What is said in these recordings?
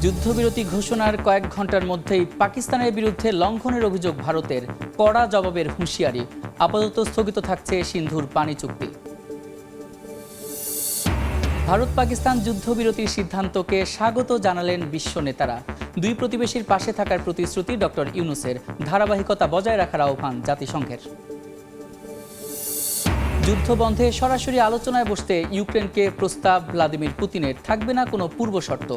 যুদ্ধবিরতি ঘোষণার কয়েক ঘন্টার মধ্যেই পাকিস্তানের বিরুদ্ধে লঙ্ঘনের অভিযোগ ভারতের, কড়া জবাবের হুঁশিয়ারি। আপাতত স্থগিত থাকছে সিন্ধুর পানি চুক্তি। ভারত পাকিস্তান যুদ্ধবিরতির সিদ্ধান্তকে স্বাগত জানালেন বিশ্ব নেতারা। দুই প্রতিবেশীর পাশে থাকার প্রতিশ্রুতি ডক্টর ইউনূসের, ধারাবাহিকতা বজায় রাখার আহ্বান জাতিসংঘের। যুদ্ধবন্ধে সরাসরি আলোচনায় বসতে ইউক্রেনকে প্রস্তাব ভ্লাদিমির পুতিনের, থাকবে না কোনো পূর্ব শর্ত।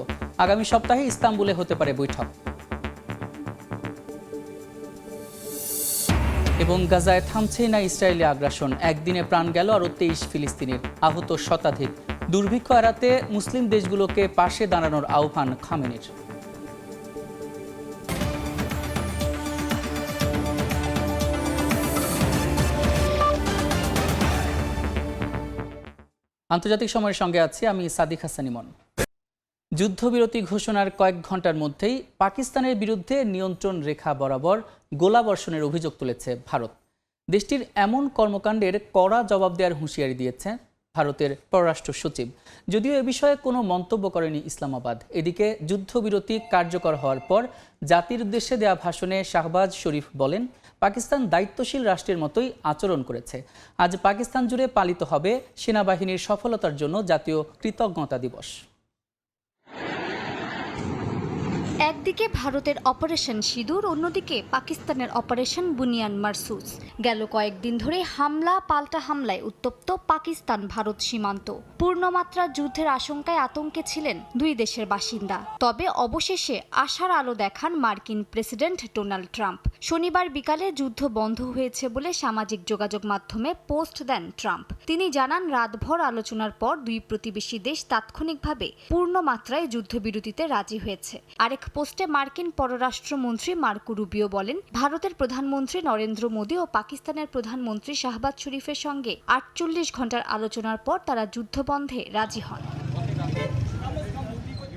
আগামী সপ্তাহে ইস্তাম্বুলে হতে পারে বৈঠক। এবং গাজায় থামছেই না ইসরায়েলি আগ্রাসন, একদিনে প্রাণ গেল আরও 23 ফিলিস্তিনির, আহত শতাধিক। দুর্ভিক্ষ এড়াতে মুসলিম দেশগুলোকে পাশে দাঁড়ানোর আহ্বান খামেনির। আন্তর্জাতিক সময়ের সঙ্গে আছি আমি সাদিক হাসান ইমন। যুদ্ধবিরতি ঘোষণার কয়েক ঘন্টার মধ্যেই পাকিস্তানের বিরুদ্ধে নিয়ন্ত্রণ রেখা বরাবর গোলাবর্ষণের অভিযোগ তুলেছে ভারত। দেশটির এমন কর্মকাণ্ডের কড়া জবাব দেওয়ার হুঁশিয়ারি দিয়েছে ভারতের পররাষ্ট্র সচিব। যদিও এ বিষয়ে কোনো মন্তব্য করেনি ইসলামাবাদ। এদিকে যুদ্ধবিরতি কার্যকর হওয়ার পর জাতির উদ্দেশ্যে দেওয়া ভাষণে শাহবাজ শরীফ বলেন, পাকিস্তান দায়িত্বশীল রাষ্ট্রের মতোই আচরণ করেছে। আজ পাকিস্তান জুড়ে পালিত হবে সেনাবাহিনীর সফলতার জন্য জাতীয় কৃতজ্ঞতা দিবস। একদিকে ভারতের অপারেশন সিঁদুর, অন্যদিকে পাকিস্তানের অপারেশন বুনিয়ান মারসুস। গেল কয়েকদিন ধরে হামলা পাল্টা হামলায় উত্তপ্ত পাকিস্তান ভারত সীমান্ত। পূর্ণমাত্রা যুদ্ধের আশঙ্কায় আতঙ্কে ছিলেন দুই দেশের বাসিন্দা। তবে অবশেষে আশার আলো দেখান মার্কিন প্রেসিডেন্ট ডোনাল্ড ট্রাম্প। শনিবার বিকালে যুদ্ধ বন্ধ হয়েছে বলে সামাজিক যোগাযোগ মাধ্যমে পোস্ট দেন ট্রাম্প। তিনি জানান, রাতভর আলোচনার পর দুই প্রতিবেশী দেশ তাৎক্ষণিকভাবে পূর্ণমাত্রায় যুদ্ধবিরতিতে রাজি হয়েছে। আরেক পোস্টে মার্কিন পররাষ্ট্রমন্ত্রী মার্কো রুবিও বলেন, ভারতের প্রধানমন্ত্রী নরেন্দ্র মোদী ও পাকিস্তানের প্রধানমন্ত্রী শাহবাজ শরীফের সঙ্গে 48 ঘন্টার আলোচনার পর তারা যুদ্ধবন্ধে রাজি হন।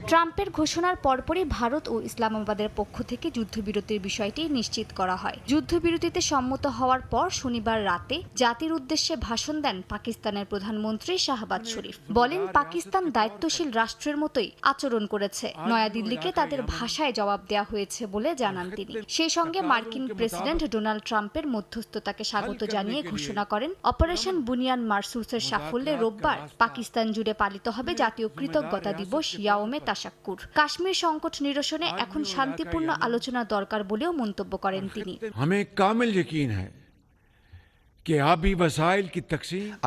ট্রাম্পের ঘোষণার পরপরই ভারত ও ইসলামাবাদের পক্ষ থেকে যুদ্ধবিরতির বিষয়টি নিশ্চিত করা হয়। যুদ্ধবিরতিতে সম্মত হওয়ার পর শনিবার রাতে জাতির উদ্দেশ্যে ভাষণ দেন পাকিস্তানের প্রধানমন্ত্রী শাহবাজ শরীফ। বলেন, পাকিস্তান দায়িত্বশীল রাষ্ট্রের মতোই আচরণ করেছে। নয়াদিল্লিকে তাদের ভাষায় জবাব দেওয়া হয়েছে বলে জানান তিনি। সেই সঙ্গে মার্কিন প্রেসিডেন্ট ডোনাল্ড ট্রাম্পের মধ্যস্থতাকে স্বাগত জানিয়ে ঘোষণা করেন, অপারেশন বুনিয়ান মারসুসের সাফল্যে রোববার পাকিস্তান জুড়ে পালিত হবে জাতীয় কৃতজ্ঞতা দিবস ইয়াওমে তাশাক্কুর। কাশ্মীর সংকট নিরসনে এখন শান্তিপূর্ণ আলোচনা দরকার বলেও মন্তব্য করেন তিনি।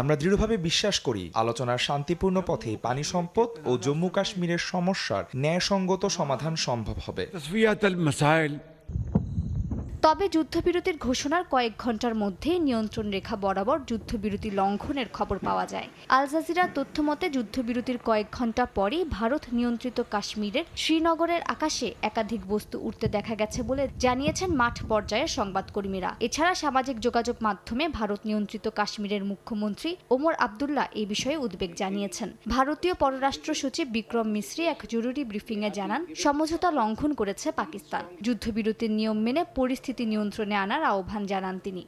আমরা দৃঢ়ভাবে বিশ্বাস করি, আলোচনার শান্তিপূর্ণ পথে পানি সম্পদ ও জম্মু কাশ্মীরের সমস্যার ন্যায়সঙ্গত সমাধান সম্ভব হবে। তবে যুদ্ধবিরতির ঘোষণার কয়েক ঘন্টার মধ্যে নিয়ন্ত্রণ রেখা বরাবর যুদ্ধবিরতি লঙ্ঘনের খবর পাওয়া যায়। আল জাজিরার তথ্যমতে যুদ্ধবিরতির কয়েক ঘন্টা পরই ভারত নিয়ন্ত্রিত কাশ্মীরের শ্রীনগরের আকাশে একাধিক বস্তু উড়তে দেখা গেছে বলে জানিয়েছেন মাঠ পর্যায়ের সংবাদকর্মীরা। এছাড়া সামাজিক যোগাযোগ মাধ্যমে ভারত নিয়ন্ত্রিত কাশ্মীরের মুখ্যমন্ত্রী ওমর আবদুল্লাহ এই বিষয়ে উদ্বেগ জানিয়েছেন। ভারতীয় পররাষ্ট্র সচিব বিক্রম মিশ্রি এক জরুরি ব্রিফিংয়ে জানান, সমঝোতা লঙ্ঘন করেছে পাকিস্তান। যুদ্ধবিরতির নিয়ম মেনে পরিস্থিতি নিয়ন্ত্রণে আনার আহ্বান জানান তিনি।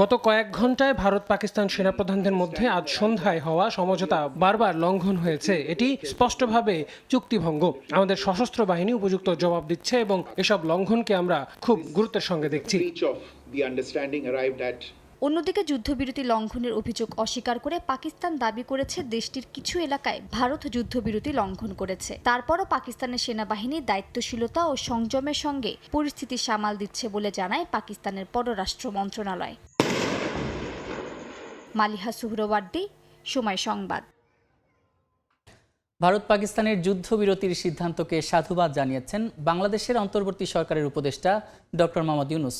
গত কয়েক ঘন্টায় ভারত পাকিস্তান সেনাপ্রধানদের মধ্যে আজ সন্ধ্যায় হওয়া সমঝোতা বারবার লঙ্ঘন হয়েছে। এটি স্পষ্টভাবে চুক্তিভঙ্গ। আমাদের সশস্ত্র বাহিনী উপযুক্ত জবাব দিচ্ছে এবং এসব লঙ্ঘনকে আমরা খুব গুরুত্বের সঙ্গে দেখছি। অন্যদিকে যুদ্ধবিরতি লঙ্ঘনের অভিযোগ অস্বীকার করে পাকিস্তান দাবি করেছে, দেশটির কিছু এলাকায় ভারত যুদ্ধবিরতি লঙ্ঘন করেছে। তারপরও পাকিস্তানের সেনাবাহিনী দায়িত্বশীলতা ও সংযমের সঙ্গে পরিস্থিতি সামাল দিচ্ছে বলে জানায় পাকিস্তানের পররাষ্ট্র মন্ত্রণালয়। মালিহা সুহরওয়ার্দী, সময় সংবাদ। ভারত পাকিস্তানের যুদ্ধবিরতির সিদ্ধান্তকে সাধুবাদ জানিয়েছেন বাংলাদেশের অন্তর্বর্তী সরকারের উপদেষ্টা ডক্টর মোহাম্মদ ইউনূস।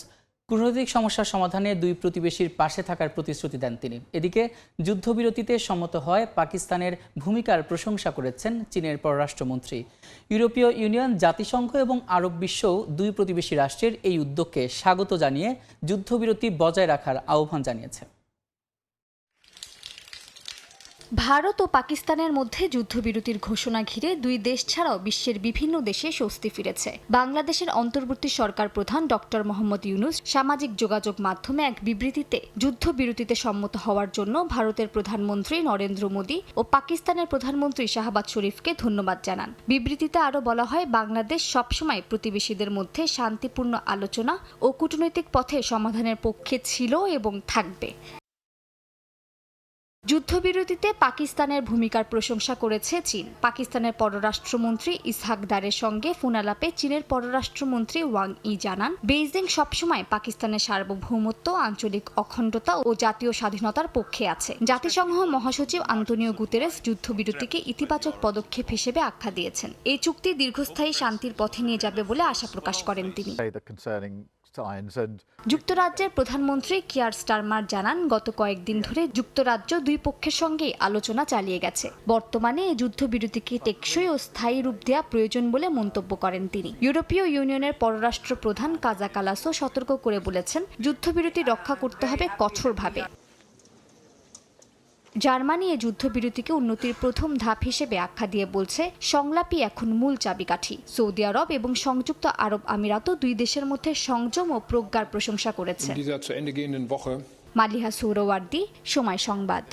কূটনৈতিক সমস্যার সমাধানে দুই প্রতিবেশীর পাশে থাকার প্রতিশ্রুতি দেন তিনি। এদিকে যুদ্ধবিরতিতে সম্মত হয় পাকিস্তানের ভূমিকার প্রশংসা করেছেন চীনের পররাষ্ট্রমন্ত্রী। ইউরোপীয় ইউনিয়ন, জাতিসংঘ এবং আরব বিশ্বও দুই প্রতিবেশী রাষ্ট্রের এই উদ্যোগকে স্বাগত জানিয়ে যুদ্ধবিরতি বজায় রাখার আহ্বান জানিয়েছে। ভারত ও পাকিস্তানের মধ্যে যুদ্ধবিরতির ঘোষণা ঘিরে দুই দেশ ছাড়াও বিশ্বের বিভিন্ন দেশে স্বস্তি ফিরেছে। বাংলাদেশের অন্তর্বর্তী সরকার প্রধান ডক্টর মোহাম্মদ ইউনূস সামাজিক যোগাযোগ মাধ্যমে এক বিবৃতিতে যুদ্ধবিরতিতে সম্মত হওয়ার জন্য ভারতের প্রধানমন্ত্রী নরেন্দ্র মোদী ও পাকিস্তানের প্রধানমন্ত্রী শাহবাজ শরীফকে ধন্যবাদ জানান। বিবৃতিতে আরও বলা হয়, বাংলাদেশ সবসময় প্রতিবেশীদের মধ্যে শান্তিপূর্ণ আলোচনা ও কূটনৈতিক পথে সমাধানের পক্ষে ছিল এবং থাকবে। যুদ্ধবিরতিতে পাকিস্তানের ভূমিকার প্রশংসা করেছে চীন। পাকিস্তানের পররাষ্ট্রমন্ত্রী ইসহাক দারের সঙ্গে ফোন আলাপে চীনের পররাষ্ট্রমন্ত্রী ওয়াং ই জানান, বেইজিং সবসময় পাকিস্তানের সার্বভৌমত্ব, আঞ্চলিক অখণ্ডতা ও জাতীয় স্বাধীনতার পক্ষে আছে। জাতিসংঘ মহাসচিব আন্তোনিও গুতেরেস যুদ্ধবিরতিকে ইতিবাচক পদক্ষেপ হিসেবে আখ্যা দিয়েছেন। এই চুক্তি দীর্ঘস্থায়ী শান্তির পথে নিয়ে যাবে বলে আশা প্রকাশ করেন তিনি। যুক্তরাজ্যের প্রধানমন্ত্রী কিয়ার স্টারমার জানান, গত কয়েকদিন ধরে যুক্তরাজ্য দুই পক্ষের সঙ্গে আলোচনা চালিয়ে গেছে। বর্তমানে এই যুদ্ধবিরতিকে টেকসই ও স্থায়ী রূপ দেওয়া প্রয়োজন বলে মন্তব্য করেন তিনি। ইউরোপীয় ইউনিয়নের পররাষ্ট্র প্রধান কাজা কালাসও সতর্ক করে বলেছেন, যুদ্ধবিরতি রক্ষা করতে হবে কঠোরভাবে। জার্মানি এই যুদ্ধবিরতিকে উন্নতির প্রথম ধাপ হিসেবে আখ্যা দিয়ে বলছে, সংলাপই এখন মূল চাবিকাঠি। সৌদি আরব এবং সংযুক্ত আরব আমিরাতও দুই দেশের মধ্যে সংযম ও প্রজ্ঞার প্রশংসা করেছে। মালিহা সুহরাওয়ার্দী, সময় সংবাদ।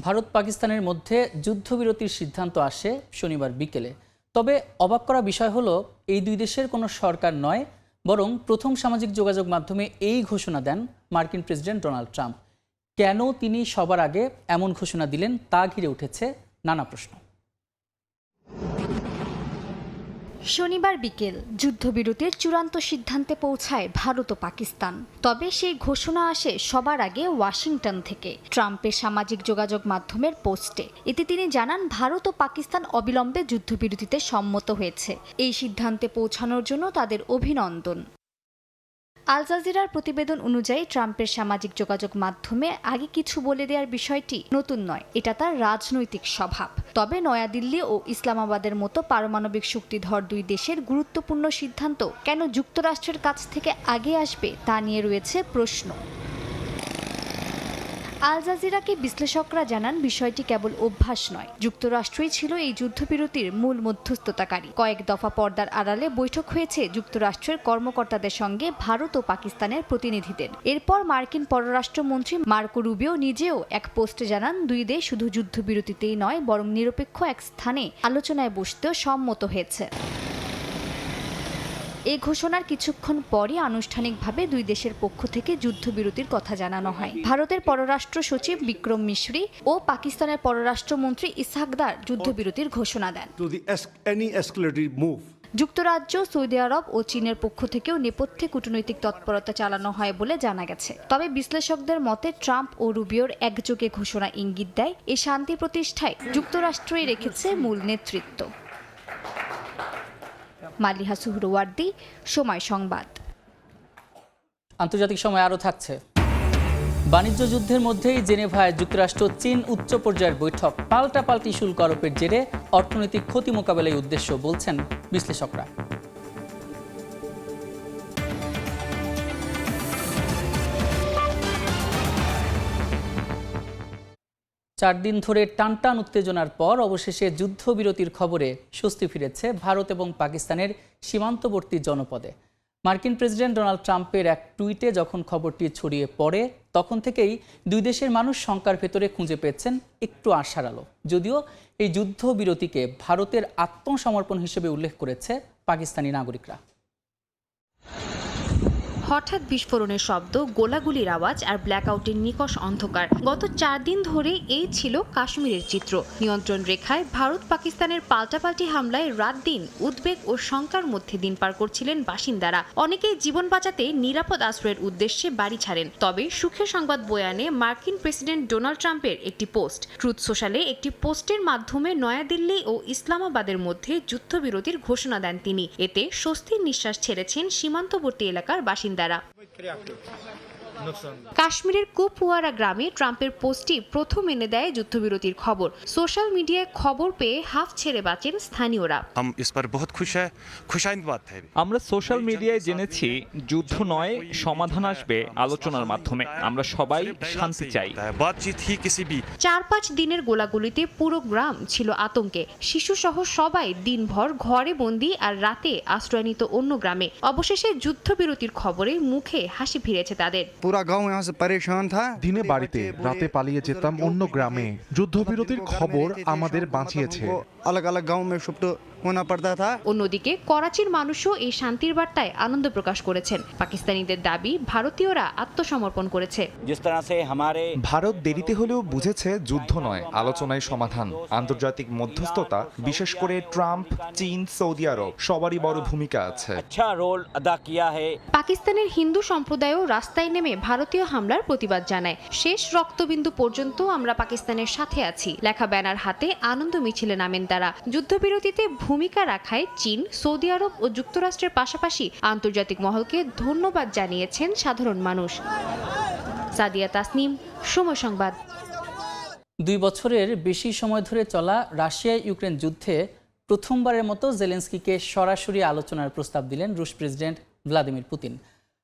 ভারত পাকিস্তানের মধ্যে যুদ্ধবিরতির সিদ্ধান্ত আসে শনিবার বিকেলে। তবে অবাক করা বিষয় হলো, এই দুই দেশের কোনো সরকার নয়, বরং প্রথম সামাজিক যোগাযোগ মাধ্যমে এই ঘোষণা দেন মার্কিন প্রেসিডেন্ট ডোনাল্ড ট্রাম্প। কেন তিনি সবার আগে এমন ঘোষণা দিলেন তা ঘিরে উঠেছে নানা প্রশ্ন। শনিবার বিকেল যুদ্ধবিরতির চূড়ান্ত সিদ্ধান্তে পৌঁছায় ভারত ও পাকিস্তান। তবে সেই ঘোষণা আসে সবার আগে ওয়াশিংটন থেকে, ট্রাম্পের সামাজিক যোগাযোগ মাধ্যমের পোস্টে। এতে তিনি জানান, ভারত ও পাকিস্তান অবিলম্বে যুদ্ধবিরতিতে সম্মত হয়েছে। এই সিদ্ধান্তে পৌঁছানোর জন্য তাদের অভিনন্দন। আল জাজিরার প্রতিবেদন অনুযায়ী, ট্রাম্পের সামাজিক যোগাযোগ মাধ্যমে আগে কিছু বলে দেওয়ার বিষয়টি নতুন নয়, এটা তার রাজনৈতিক স্বভাব। তবে নয়াদিল্লি ও ইসলামাবাদের মতো পারমাণবিক শক্তিধর দুই দেশের গুরুত্বপূর্ণ সিদ্ধান্ত কেন যুক্তরাষ্ট্রের কাছ থেকে আগে আসবে তা নিয়ে রয়েছে প্রশ্ন। আল জাজিরাকে বিশ্লেষকরা জানান, বিষয়টি কেবল অভ্যাস নয়। যুক্তরাষ্ট্রই ছিল এই যুদ্ধবিরতির মূল মধ্যস্থতাকারী। কয়েক দফা পর্দার আড়ালে বৈঠক হয়েছে যুক্তরাষ্ট্রের কর্মকর্তাদের সঙ্গে ভারত ও পাকিস্তানের প্রতিনিধিদের। এরপর মার্কিন পররাষ্ট্রমন্ত্রী মার্কো রুবিও নিজেও এক পোস্টে জানান, দুই দেশ শুধু যুদ্ধবিরতিতেই নয়, বরং নিরপেক্ষ এক স্থানে আলোচনায় বসতেও সম্মত হয়েছে। এই ঘোষণার কিছুক্ষণ পরই আনুষ্ঠানিকভাবে দুই দেশের পক্ষ থেকে যুদ্ধবিরতির কথা জানানো হয়। ভারতের পররাষ্ট্র সচিব বিক্রম মিশ্রি ও পাকিস্তানের পররাষ্ট্রমন্ত্রী ইসহাক দার যুদ্ধবিরতির ঘোষণা দেন। যুক্তরাজ্য, সৌদি আরব ও চীনের পক্ষ থেকেও নেপথ্যে কূটনৈতিক তৎপরতা চালানো হয় বলে জানা গেছে। তবে বিশ্লেষকদের মতে, ট্রাম্প ও রুবিওর একযোগে ঘোষণা ইঙ্গিত দেয়, এই শান্তি প্রতিষ্ঠায় যুক্তরাষ্ট্রই রেখেছে মূল নেতৃত্ব। মালিহা সুহরাওয়ার্দী, সময় সংবাদ। আন্তর্জাতিক সময় আরও থাকছে। বাণিজ্য যুদ্ধের মধ্যেই জেনেভায় যুক্তরাষ্ট্র চীন উচ্চ পর্যায়ের বৈঠক। পাল্টাপাল্টি শুল্ক আরোপের জেরে অর্থনৈতিক ক্ষতি মোকাবেলায় উদ্দেশ্য, বলছেন বিশ্লেষকরা। 4 দিন ধরে টানটান উত্তেজনার পর অবশেষে যুদ্ধবিরতির খবরে স্বস্তি ফিরেছে ভারত এবং পাকিস্তানের সীমান্তবর্তী জনপদে। মার্কিন প্রেসিডেন্ট ডোনাল্ড ট্রাম্পের এক টুইটে যখন খবরটি ছড়িয়ে পড়ে, তখন থেকেই দুই দেশের মানুষ শঙ্কার ভেতরে খুঁজে পেয়েছেন একটু আশার আলো। যদিও এই যুদ্ধবিরতিকে ভারতের আত্মসমর্পণ হিসেবে উল্লেখ করেছে পাকিস্তানি নাগরিকরা। হঠাৎ বিস্ফোরণের শব্দ, গোলাগুলির আওয়াজ আর ব্ল্যাকআউটের নিকষ অন্ধকার। গত 4 দিন ধরে এই ছিল কাশ্মীরের চিত্র। নিয়ন্ত্রণ রেখায় ভারত পাকিস্তানের পাল্টাপাল্টি হামলায় রাত দিন উদ্বেগ ও শঙ্কার মধ্যে দিন পার করছিলেন বাসিন্দারা। অনেকেই জীবন বাঁচাতে নিরাপদ আশ্রয়ের উদ্দেশ্যে বাড়ি ছাড়েন। তবে সুখের সংবাদ বয়ে আনে মার্কিন প্রেসিডেন্ট ডোনাল্ড ট্রাম্পের একটি পোস্ট। ট্রুথ সোশ্যালে একটি পোস্টের মাধ্যমে নয়াদিল্লি ও ইসলামাবাদের মধ্যে যুদ্ধবিরতির ঘোষণা দেন তিনি। এতে স্বস্তির নিঃশ্বাস ছেড়েছেন সীমান্তবর্তী এলাকার বাসিন্দা। কাশ্মীরের কুপওয়ারা গ্রামে ট্রাম্পের পোস্টটি প্রথম এনে দেয় যুদ্ধবিরতির খবর। সোশ্যাল মিডিয়ায় খবর পেয়ে হাফ ছেড়ে বাঁচেন স্থানীয়রা। हम इस पर बहुत खुश है, खुशाइंद बात है। আমরা সোশ্যাল মিডিয়ায় জেনেছি যুদ্ধ নয়, সমাধান আসবে আলোচনার মাধ্যমে। আমরা সবাই শান্তি চাই। बातचीत ही किसी भी 4-5 দিনের গোলাগুলিতে পুরো গ্রাম ছিল আতঙ্কে। শিশুসহ সবাই দিনভর ঘরে বন্দী আর রাতে আশ্রয় নিত অন্য গ্রামে। অবশেষে যুদ্ধবিরতির খবরে মুখে হাসি ফিরেছে তাদের। पूरा गांव यहाँ से परेशान था। দিনে বাড়িতে, রাতে পালিয়ে যেতাম অন্য গ্রামে। যুদ্ধবিরতির খবর আমাদের বাঁচিয়েছে। अलग अलग गांव में शिफ्ट होना पड़ता था। অন্যদিকে করাচির মানুষও এই শান্তির বার্তায় আনন্দ প্রকাশ করেছেন। পাকিস্তানিদের দাবি ভারতীয়রা আত্মসমর্পণ করেছে। ভারত দেরিতে হলেও বুঝেছে যুদ্ধ নয়, আলোচনায় সমাধান। আন্তর্জাতিক মধ্যস্থতা, বিশেষ করে ট্রাম্প, চীন, সৌদি আরব সবারই বড় ভূমিকা আছে। পাকিস্তানের হিন্দু সম্প্রদায়ও রাস্তায় নেমে ভারতীয় হামলার প্রতিবাদ জানায়। শেষ রক্তবিন্দু পর্যন্ত আমরা পাকিস্তানের সাথে আছি লেখা ব্যানার হাতে আনন্দ মিছিলে নামেন তারা। যুদ্ধবিরতিতে ভূমিকা রাখায় চীন, সৌদি আরব ও যুক্তরাষ্ট্রের পাশাপাশি আন্তর্জাতিক মহলকে ধন্যবাদ জানিয়েছেন সাধারণ মানুষ। সাদিয়া তাসনিম, সময় সংবাদ। 2 বছরের বেশি সময় ধরে চলা রাশিয়া ইউক্রেন যুদ্ধে প্রথমবারের মতো জেলেনস্কিকে সরাসরি আলোচনার প্রস্তাব দিলেন রুশ প্রেসিডেন্ট ভ্লাদিমির পুতিন।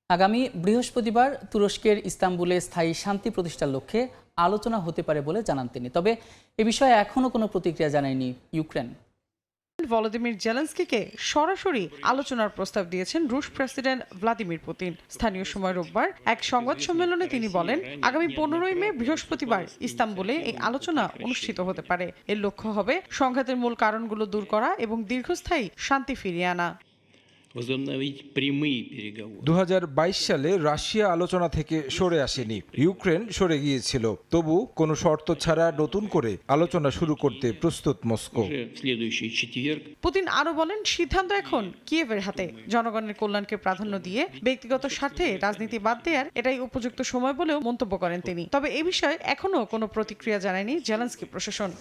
আগামী বৃহস্পতিবার তুরস্কের ইস্তাম্বুলে স্থায়ী শান্তি প্রতিষ্ঠার লক্ষ্যে আলোচনা হতে পারে বলে জানান তিনি। তবে এ বিষয়ে এখনও কোনো প্রতিক্রিয়া জানায়নি ইউক্রেন। ভলোদিমির জেলেনস্কিকে সরাসরি আলোচনার প্রস্তাব দিয়েছেন রুশ প্রেসিডেন্ট ভ্লাদিমির পুতিন। স্থানীয় সময় রোববার এক সংবাদ সম্মেলনে তিনি বলেন, আগামী 15 মে বৃহস্পতিবার ইস্তাম্বুলে এই আলোচনা অনুষ্ঠিত হতে পারে। এর লক্ষ্য হবে সংঘাতের মূল কারণগুলো দূর করা এবং দীর্ঘস্থায়ী শান্তি ফিরিয়ে আনা। 2022 সালে রাশিয়া আলোচনা থেকে সরে আসেনি, ইউক্রেন সরে গিয়েছিল। তবু কোনো শর্ত ছাড়া নতুন করে আলোচনা শুরু করতে প্রস্তুত মস্কো। পুতিন আরো বলেন, সিদ্ধান্ত এখন কিয়েভের হাতে। জনগণের কল্যাণকে প্রাধান্য দিয়ে ব্যক্তিগত স্বার্থে রাজনীতি বাদ দেওয়ার এটাই উপযুক্ত সময় বলেও মন্তব্য করেন তিনি। তবে এ বিষয়ে এখনো কোনো প্রতিক্রিয়া জানায়নি জেলেনস্কি প্রশাসন।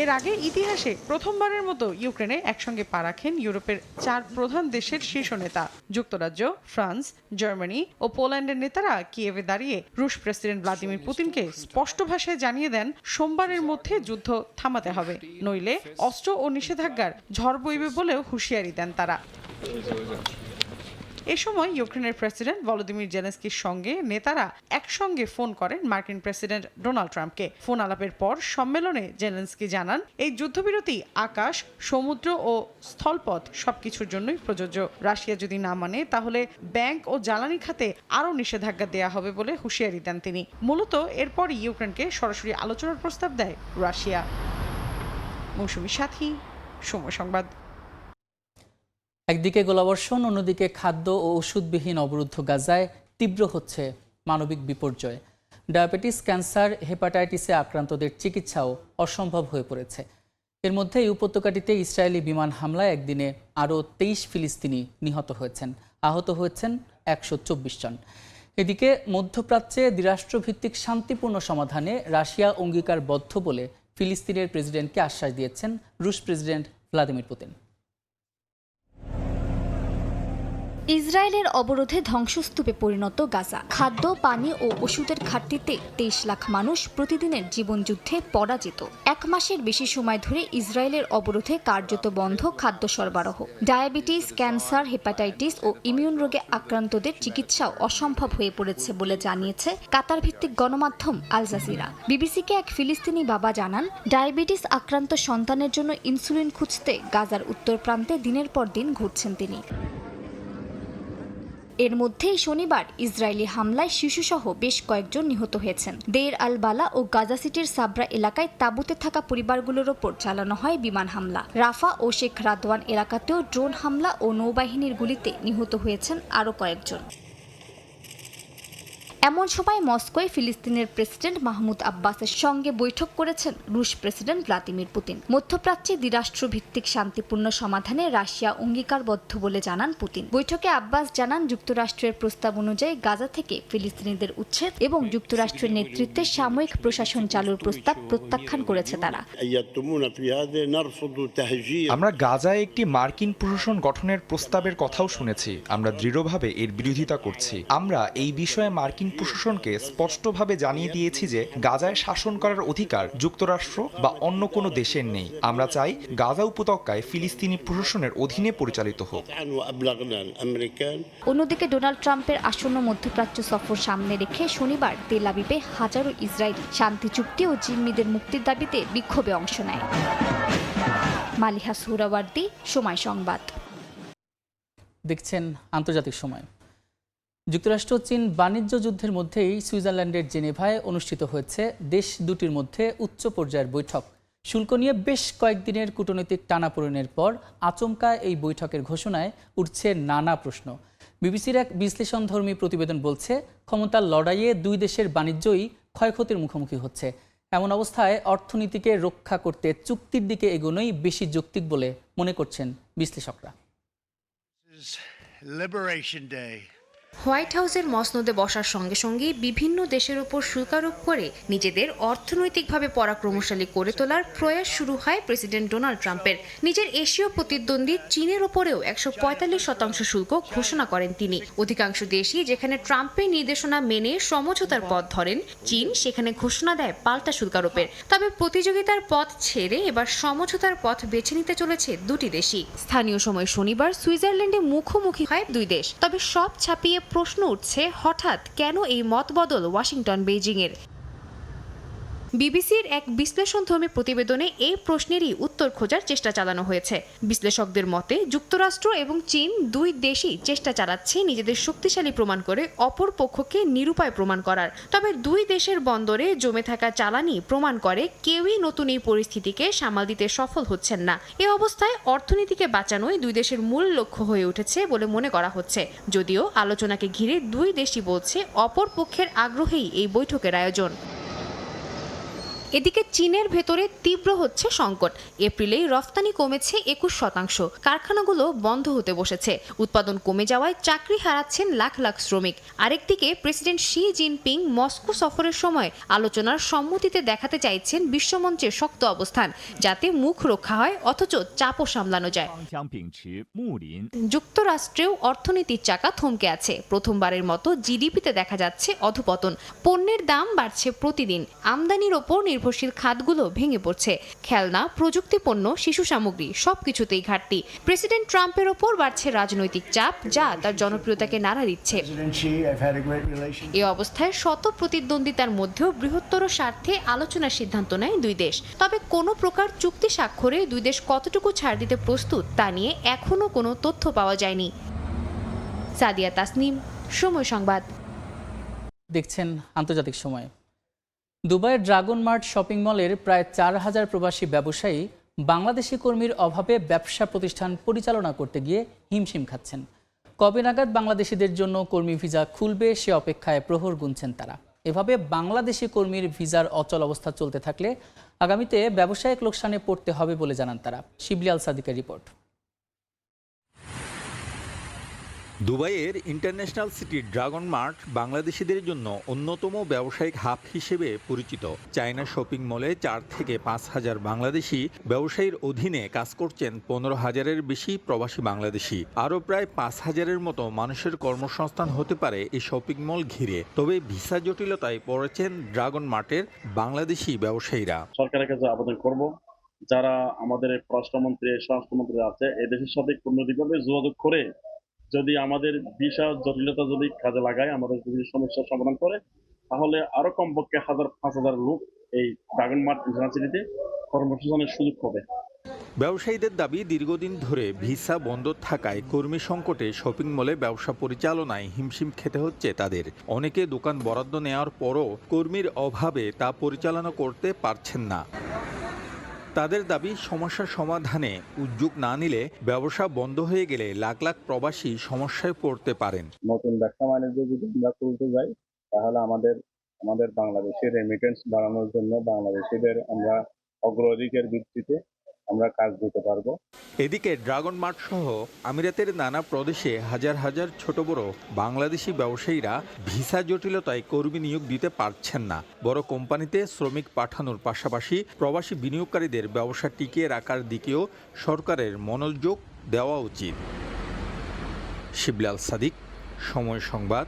এর আগে ইতিহাসে প্রথমবারের মতো ইউক্রেনে একসঙ্গে পা রাখেন ইউরোপের 4 প্রধান দেশের শীর্ষ নেতা। যুক্তরাজ্য, ফ্রান্স, জার্মানি ও পোল্যান্ডের নেতারা কিয়েভে দাঁড়িয়ে রুশ প্রেসিডেন্ট ভ্লাদিমির পুতিনকে স্পষ্ট ভাষায় জানিয়ে দেন সোমবারের মধ্যে যুদ্ধ থামাতে হবে, নইলে অস্ত্র ও নিষেধাজ্ঞার ঝড় বইবে বলেও হুঁশিয়ারি দেন তারা। এ সময় ইউক্রেনের প্রেসিডেন্ট ভলোদিমির জেলেনস্কির সঙ্গে নেতারা একসঙ্গে ফোন করেন মার্কিন প্রেসিডেন্ট ডোনাল্ড ট্রাম্পকে। ফোন আলাপের পর সম্মেলনে জেলেনস্কি জানান, এই যুদ্ধবিরতি আকাশ, সমুদ্র ও স্থলপথ সবকিছুর জন্যই প্রযোজ্য। রাশিয়া যদি না মানে তাহলে ব্যাংক ও জ্বালানি খাতে আরও নিষেধাজ্ঞা দেয়া হবে বলে হুঁশিয়ারি দেন তিনি। মূলত এরপরই ইউক্রেনকে সরাসরি আলোচনার প্রস্তাব দেয় রাশিয়া। মৌসুমী সাথী, সময় সংবাদ। একদিকে গোলাবর্ষণ, অন্যদিকে খাদ্য ও ওষুধবিহীন অবরুদ্ধ গাজায় তীব্র হচ্ছে মানবিক বিপর্যয়। ডায়াবেটিস, ক্যান্সার, হেপাটাইটিসে আক্রান্তদের চিকিৎসাও অসম্ভব হয়ে পড়েছে। এর মধ্যে এই উপত্যকাটিতে ইসরায়েলি বিমান হামলায় একদিনে আরও 23 ফিলিস্তিনি নিহত হয়েছেন, আহত হয়েছেন 124 জন। এদিকে মধ্যপ্রাচ্যে দ্বিরাষ্ট্রভিত্তিক শান্তিপূর্ণ সমাধানে রাশিয়া অঙ্গীকারবদ্ধ বলে ফিলিস্তিনের প্রেসিডেন্টকে আশ্বাস দিয়েছেন রুশ প্রেসিডেন্ট ভ্লাদিমির পুতিন। ইসরায়েলের অবরোধে ধ্বংসস্তূপে পরিণত গাজা। খাদ্য, পানি ও ওষুধের ঘাটতিতে 23 লাখ মানুষ প্রতিদিনের জীবনযুদ্ধে পরাজিত। 1 মাসের বেশি সময় ধরে ইসরায়েলের অবরোধে কার্যত বন্ধ খাদ্য সরবরাহ। ডায়াবেটিস, ক্যান্সার, হেপাটাইটিস ও ইমিউন রোগে আক্রান্তদের চিকিৎসাও অসম্ভব হয়ে পড়েছে বলে জানিয়েছে কাতার ভিত্তিক গণমাধ্যম আল জাজিরা। বিবিসিকে এক ফিলিস্তিনি বাবা জানান, ডায়াবেটিস আক্রান্ত সন্তানের জন্য ইনসুলিন খুঁজতে গাজার উত্তর প্রান্তে দিনের পর দিন ঘুরছেন তিনি। এর মধ্যেই শনিবার ইসরায়েলি হামলায় শিশুসহ বেশ কয়েকজন নিহত হয়েছেন। দেইর আল বালা ও গাজা সিটির সাবরা এলাকায় তাঁবুতে থাকা পরিবারগুলোর ওপর চালানো হয় বিমান হামলা। রাফা ও শেখ রাদওয়ান এলাকাতেও ড্রোন হামলা ও নৌবাহিনীর গুলিতে নিহত হয়েছেন আরও কয়েকজন। এমন সময় মস্কোয় ফিলিস্তিনের প্রেসিডেন্ট মাহমুদ আব্বাসের সঙ্গে বৈঠক করেছেন রুশ প্রেসিডেন্ট ভ্লাদিমির পুতিন। মধ্যপ্রাচ্যে দ্বিরাষ্ট্রভিত্তিক শান্তিপূর্ণ সমাধানে রাশিয়া অঙ্গীকারবদ্ধ বলে জানান পুতিন। বৈঠকে আব্বাস জানান যুক্তরাষ্ট্রের প্রস্তাব অনুযায়ী গাজা থেকে ফিলিস্তিনিদের উচ্ছেদ এবং যুক্তরাষ্ট্রের নেতৃত্বে সাময়িক প্রশাসন চালুর প্রস্তাব প্রত্যাখ্যান করেছে তারা। আমরা গাজায় একটি মার্কিন প্রশাসন গঠনের প্রস্তাবের কথাও শুনেছি। আমরা দৃঢ়ভাবে এর বিরোধিতা করছি। আমরা এই বিষয়ে মার্কিন প্রশাসনকে স্পষ্টভাবে জানিয়ে দিয়েছি যে গাজায় শাসন করার অধিকার যুক্তরাষ্ট্র বা অন্য কোনো দেশের নেই। আমরা চাই গাজা উপত্যকায় ফিলিস্তিনি প্রশাসনের অধীনে পরিচালিত হোক। অন্যদিকে ডোনাল্ড ট্রাম্পের আসন্ন মধ্যপ্রাচ্য সফর সামনে রেখে শনিবার তেল আবিবে হাজারো ইসরায়েলি শান্তি চুক্তি ও জিম্মিদের মুক্তির দাবিতে বিক্ষোভে অংশ নেয়। মালিহা সুহরাওয়ার্দী, সময় সংবাদ। দেখছেন আন্তর্জাতিক সময়। যুক্তরাষ্ট্র চীন বাণিজ্য যুদ্ধের মধ্যেই সুইজারল্যান্ডের জেনেভায় অনুষ্ঠিত হয়েছে দেশ দুটির মধ্যে উচ্চ পর্যায়ের বৈঠক। শুল্ক নিয়ে বেশ কয়েকদিনের কূটনৈতিক টানাপোড়েনের পর আচমকা এই বৈঠকের ঘোষণায় উঠছে নানা প্রশ্ন। বিবিসির এক বিশ্লেষণধর্মী প্রতিবেদন বলছে, ক্ষমতার লড়াইয়ে দুই দেশের বাণিজ্যই ক্ষয়ক্ষতির মুখোমুখি হচ্ছে। এমন অবস্থায় অর্থনীতিকে রক্ষা করতে চুক্তির দিকে এগোনোই বেশি যৌক্তিক বলে মনে করছেন বিশ্লেষকরা। হোয়াইট হাউসের মসনদে বসার সঙ্গে সঙ্গে বিভিন্ন দেশের ওপর শুল্ক আরোপ করে নিজেদের অর্থনৈতিকভাবে পরাক্রমশালী করে তোলার প্রয়াস শুরু হয় প্রেসিডেন্ট ডোনাল্ড ট্রাম্পের। নিজের এশীয় প্রতিদ্বন্দ্বী চীনের ওপরেও 145% শুল্ক ঘোষণা করেন তিনি। অধিকাংশ দেশই যেখানে ট্রাম্পের নির্দেশনা মেনে সমঝোতার পথ ধরেন, চীন সেখানে ঘোষণা দেয় পাল্টা শুল্ক আরোপের। তবে প্রতিযোগিতার পথ ছেড়ে এবার সমঝোতার পথ বেছে নিতে চলেছে দুটি দেশই। স্থানীয় সময় শনিবার সুইজারল্যান্ডে মুখোমুখি হয় দুই দেশ। তবে সব ছাপিয়ে প্রশ্ন উঠছে, হঠাৎ কেন এই মতবদল ওয়াশিংটন বেইজিংয়ের? বিবিসির এক বিশ্লেষণধর্মী প্রতিবেদনে এই প্রশ্নেরই উত্তর খোঁজার চেষ্টা চালানো হয়েছে। বিশ্লেষকদের মতে যুক্তরাষ্ট্র এবং চীন দুই দেশই চেষ্টা চালাচ্ছে নিজেদের শক্তিশালী প্রমাণ করে অপর পক্ষকে নিরুপায় প্রমাণ করার। তবে দুই দেশের বন্দরে জমে থাকা জ্বালানি প্রমাণ করে কেউই নতুন এই পরিস্থিতিকে সামাল দিতে সফল হচ্ছেন না। এ অবস্থায় অর্থনীতিকে বাঁচানোই দুই দেশের মূল লক্ষ্য হয়ে উঠেছে বলে মনে করা হচ্ছে। যদিও আলোচনাকে ঘিরে দুই দেশই বলছে অপর পক্ষের আগ্রহেই এই বৈঠকের আয়োজন। এদিকে চীনের ভেতরে তীব্র হচ্ছে সংকট। এপ্রিলেই রফতানি কমেছে 21%। কারখানাগুলো বন্ধ হতে বসেছে। উৎপাদন কমে যাওয়ায় চাকরি হারাচ্ছেন লাখ লাখ শ্রমিক। আরেকদিকে প্রেসিডেন্ট শি জিনপিং মস্কো সফরের সময় আলোচনার সম্মতিতে দেখাতে চাইছেন বিশ্বমঞ্চের শক্ত অবস্থান, যাতে মুখ রক্ষা হয় অথচ চাপও সামলানো যায়। যুক্তরাষ্ট্রেও অর্থনীতির চাকা থমকে আছে। প্রথমবারের মতো জিডিপিতে দেখা যাচ্ছে অধপতন। পণ্যের দাম বাড়ছে প্রতিদিন। আমদানির ওপর নির্ভরশীল খাতগুলো ভেঙে পড়ছে। খেলনা, প্রযুক্তি পণ্য, শিশু সামগ্রী সবকিছুতেই ঘাটতি। প্রেসিডেন্ট ট্রাম্পের ওপর বাড়ছে রাজনৈতিক চাপ, যা তার জনপ্রিয়তাকে নাড়া দিচ্ছে। এ অবস্থায় শত প্রতিদ্বন্দ্বিতার মধ্যেও বৃহত্তর স্বার্থে আলোচনার সিদ্ধান্ত নেয় দুই দেশ। তবে কোনো প্রকার চুক্তি স্বাক্ষরে দুই দেশ কতটুকু ছাড় দিতে প্রস্তুত তা নিয়ে এখনো কোনো তথ্য পাওয়া যায়নি। সাদিয়া তাসনিম, সময় সংবাদ। দেখছেন আন্তর্জাতিক সময়। দুবাইয়ের ড্রাগন মার্ট শপিং মলের প্রায় 4000 প্রবাসী ব্যবসায়ী বাংলাদেশি কর্মীর অভাবে ব্যবসা প্রতিষ্ঠান পরিচালনা করতে গিয়ে হিমশিম খাচ্ছেন। কবে নাগাদ বাংলাদেশিদের জন্য কর্মী ভিসা খুলবে সে অপেক্ষায় প্রহর গুনছেন তারা। এভাবে বাংলাদেশি কর্মীর ভিসার অচল অবস্থা চলতে থাকলে আগামীতে ব্যবসায়িক লোকসানে পড়তে হবে বলে জানান তারা। শিবলি আল সাদিকের রিপোর্ট। দুবাইয়ের ইন্টারন্যাশনাল সিটি ড্রাগন মার্ট বাংলাদেশিদের জন্য অন্যতম ব্যবসায়িক হাব হিসেবে পরিচিত। চায়না শপিং মলে 4 থেকে 5,000 বাংলাদেশি ব্যবসায়ীর অধীনে কাজ করছেন 15,000-এর বেশি প্রবাসী বাংলাদেশি। আরও প্রায় 5,000-এর মতো মানুষের কর্মসংস্থান হতে পারে এই শপিং মল ঘিরে। তবে ভিসা জটিলতায় পড়েছেন ড্রাগন মার্টের বাংলাদেশি ব্যবসায়ীরা। সরকারের কাছে আবেদন করব, যারা আমাদের পররাষ্ট্রমন্ত্রী, স্বরাষ্ট্রমন্ত্রী আছে, এদেশের সাথে কোনোভাবে যোগাযোগ করে যদি আমাদের ভিসা জটিলতা যদি কাজে লাগায়, আমাদের যদি সমস্যার সমাধান করে, তাহলে আরো কমপক্ষে 5,000 লোক এই ড্রাগন মার্ট ইউনিভার্সিটিতে কর্মসংস্থানের সুযোগ পাবে। ব্যবসায়ীদের দাবি, দীর্ঘদিন ধরে ভিসা বন্ধ থাকায় কর্মী সংকটে শপিং মলে ব্যবসা পরিচালনায় হিমশিম খেতে হচ্ছে তাদের। অনেকে দোকান বরাদ্দ নেওয়ার পরও কর্মীর অভাবে তা পরিচালনা করতে পারছেন না। তাদের দাবি, সমস্যার সমাধানে উদ্যোগ না নিলে ব্যবসা বন্ধ হয়ে গেলে লাখ লাখ প্রবাসী সমস্যায় পড়তে পারেন। নতুন ব্যবসা বাণিজ্য যদি আমরা করতে যাই, তাহলে আমাদের বাংলাদেশের রেমিটেন্স বাড়ানোর জন্য বাংলাদেশিদের আমরা অগ্রাধিকার ভিত্তিতে আমরা কাজ দিতে পারবো। এদিকে ড্রাগন মার্ট সহ আমিরাতের নানা প্রদেশে হাজার হাজার ছোট বড় বাংলাদেশি ব্যবসায়ীরা ভিসা জটিলতায় কর্মী নিয়োগ দিতে পারছেন না। বড় কোম্পানিতে শ্রমিক পাঠানোর পাশাপাশি প্রবাসী বিনিয়োগকারীদের ব্যবসা টিকিয়ে রাখার দিকেও সরকারের মনোযোগ দেওয়া উচিত। শিবলাল সাদিক, সময় সংবাদ,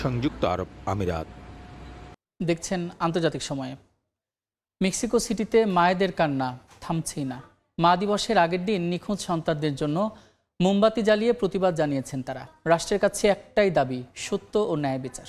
সংযুক্ত আরব আমিরাত। দেখছেন আন্তর্জাতিক সময়ে। মেক্সিকো সিটিতে মায়েদের কান্না থামছেই না। মা দিবসের আগের দিন নিখোঁজ সন্তানদের জন্য মোমবাতি জ্বালিয়ে প্রতিবাদ জানিয়েছেন তারা। রাষ্ট্রের কাছে একটাই দাবি, সত্য ও ন্যায় বিচার।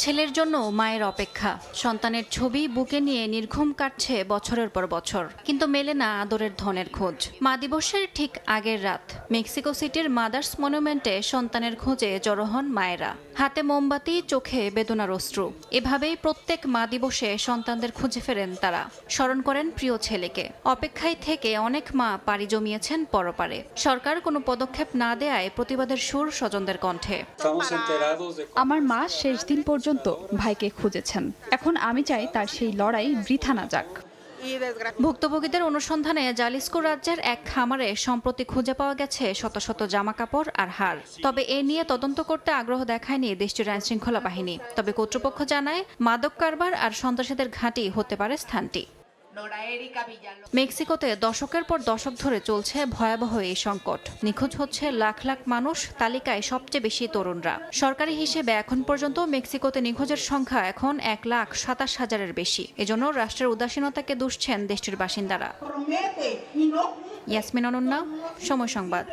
ছেলের জন্য মায়ের অপেক্ষা, সন্তানের ছবি বুকে নিয়ে নির্ঘুম কাটছে বছরের পর বছর, কিন্তু মেলে না আদরের ধনের খোঁজ। মা দিবসের ঠিক আগের রাত মেক্সিকো সিটির মাদার্স মনুমেন্টে সন্তানের খোঁজে জড়ো হন মায়েরা। হাতে মোমবাতি, চোখে বেদনার অশ্রু। এভাবেই প্রত্যেক মা দিবসে সন্তানদের খুঁজে ফেরেন তারা, স্মরণ করেন প্রিয় ছেলেকে। অপেক্ষায় থেকে অনেক মা পাড়ি জমিয়েছেন পরপারে। সরকার কোনো পদক্ষেপ না দেয়ায় প্রতিবাদের সুর স্বজনদের কণ্ঠে। আমার মা শেষ দিন পর্যন্ত ভাইকে খুঁজেছেন, এখন আমি চাই তার সেই লড়াই বৃথা না যাক। ভুক্তভোগীদের অনুসন্ধানে জালিস্কো রাজ্যের এক খামারে সম্প্রতি খুঁজে পাওয়া গেছে শত শত জামা কাপড় আর হার। তবে এ নিয়ে তদন্ত করতে আগ্রহ দেখায়নি দেশটির আইনশৃঙ্খলা বাহিনী। তবে কর্তৃপক্ষ জানায় মাদক কারবার আর সন্ত্রাসীদের ঘাঁটি হতে পারে স্থানটি। মেক্সিকোতে দশকের পর দশক ধরে চলছে ভয়াবহ এই সংকট। নিখোঁজ হচ্ছে লাখ লাখ মানুষ, তালিকায় সবচেয়ে বেশি তরুণরা। সরকারি হিসেবে এখন পর্যন্ত মেক্সিকোতে নিখোঁজের সংখ্যা এখন 1,27,000-এর বেশি। এজন্য রাষ্ট্রের উদাসীনতাকে দুষছেন দেশটির বাসিন্দারা। ইয়াসমিন অনন্যা, সময় সংবাদ।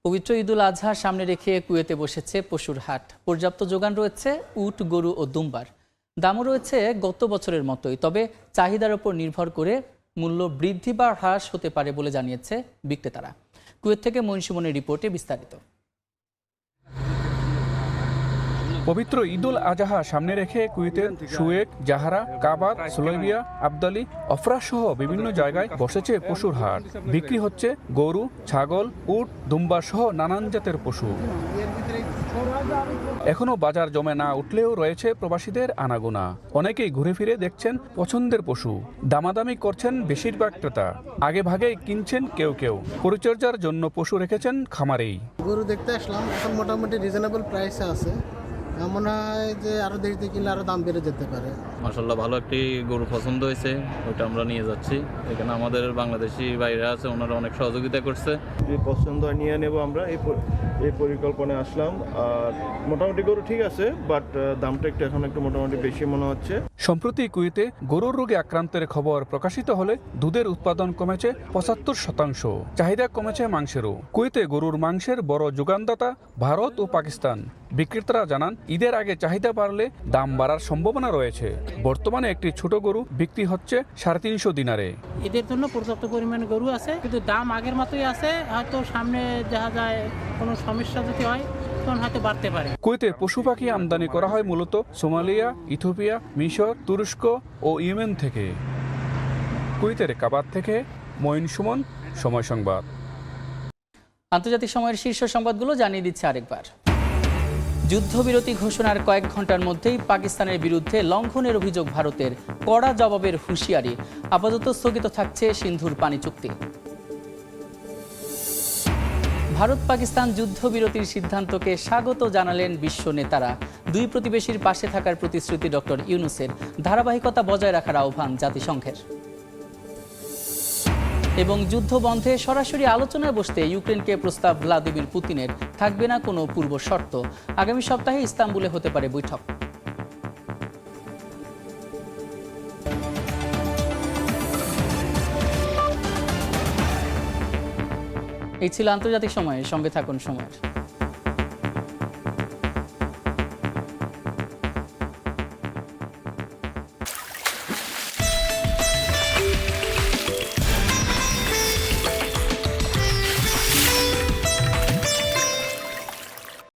পবিত্র ঈদুল আজহা সামনে রেখে কুয়েতে বসেছে পশুর হাট। পর্যাপ্ত যোগান রয়েছে উট, গরু ও দুম্বার। দামও রয়েছে গত বছরের মতোই, তবে চাহিদার উপর নির্ভর করে মূল্য বৃদ্ধি বা হ্রাস হতে পারে বলে জানিয়েছে বিক্রেতারা। কুয়েত থেকে মঈন সুমনের রিপোর্টে বিস্তারিত। পবিত্র ঈদুল আজহা সামনে রেখে কুয়েতের সুয়েক, জাহারা, কাবাত, সুলাইবিয়া, আবদালি, অফরা সহ বিভিন্ন জায়গায় বসেছে পশুর হাট। বিক্রি হচ্ছে গরু, ছাগল, উট, দুম্বা সহ নানান জাতের পশু। এখনো বাজার জমে না উঠলেও রয়েছে প্রবাসীদের আনাগোনা। অনেকেই ঘুরে ফিরে দেখছেন পছন্দের পশু। দামাদামি করছেন বেশিরভাগ ক্রেতা। আগে ভাগেই কিনছেন কেউ কেউ। পরিচর্যার জন্য পশু রেখেছেন খামারেই। গরু দেখতে আসলাম, এখন মোটামুটি রিজনেবল প্রাইসে আছে। মনে হয় যে আরো দেখতে কিনলে আরো দাম বেড়ে যেতে পারে। মাশাআল্লাহ, ভালো একটি গরু পছন্দ হয়েছে, ওইটা আমরা নিয়ে যাচ্ছি। এখানে আমাদের বাংলাদেশি ভাইরা আছে, ওনারা অনেক সহযোগিতা করছে। যে পছন্দ নিয়ে নেব আমরা, এই পরিকল্পনায় আসলাম। আর মোটামুটি গরু ঠিক আছে, বাট দামটা একটু মোটামুটি বেশি মনে হচ্ছে। সম্প্রতি কুয়েতে গরুর রোগে আক্রান্তের খবর প্রকাশিত হলে দুধের উৎপাদন কমেছে 75%। চাহিদা কমেছে মাংসেরও। কুয়েতে গরুর মাংসের বড় যোগানদাতা ভারত ও পাকিস্তান। বিক্রেতারা জানান, ঈদের আগে চাহিদা বাড়লে দাম বাড়ার সম্ভাবনা রয়েছে। বর্তমানে একটি ছোট গরু বিক্রি হচ্ছে 350 দিনারে। ঈদের জন্য পর্যাপ্ত পরিমাণে গরু আছে, কিন্তু দাম আগের মতোই আছে। হয়তো সামনে দেখা যায় কোনো সমস্যা যদি হয় তখন হয়তো বাড়তে পারে। কুয়েতে পশু পাখি আমদানি করা হয় মূলত সোমালিয়া, ইথিওপিয়া, মিশর, তুরস্ক ও ইয়েমেন থেকে। কুয়েতের কাবাত থেকে মঈন সুমন, সময় সংবাদ। আন্তর্জাতিক সময়ের শীর্ষ সংবাদগুলো জানিয়ে দিচ্ছে আরেকবার। যুদ্ধবিরতি ঘোষণার কয়েক ঘন্টার মধ্যেই পাকিস্তানের বিরুদ্ধে লঙ্ঘনের অভিযোগ ভারতের, কড়া জবাবের হুঁশিয়ারি। আপাতত স্থগিত থাকছে সিন্ধুর পানি চুক্তি। ভারত পাকিস্তান যুদ্ধবিরতির সিদ্ধান্তকে স্বাগত জানালেন বিশ্ব নেতারা। দুই প্রতিবেশীর পাশে থাকার প্রতিশ্রুতি ডক্টর ইউনূসের। ধারাবাহিকতা বজায় রাখার আহ্বান জাতিসংঘের। এবং যুদ্ধ বন্ধে সরাসরি আলোচনায় বসতে ইউক্রেনকে প্রস্তাব ভ্লাদিমির পুতিনের। থাকবে না কোনো পূর্ব শর্ত। আগামী সপ্তাহে ইস্তাম্বুলে হতে পারে বৈঠক। এই ছিল আন্তর্জাতিক সময়ের। সঙ্গে থাকুন সময়ের।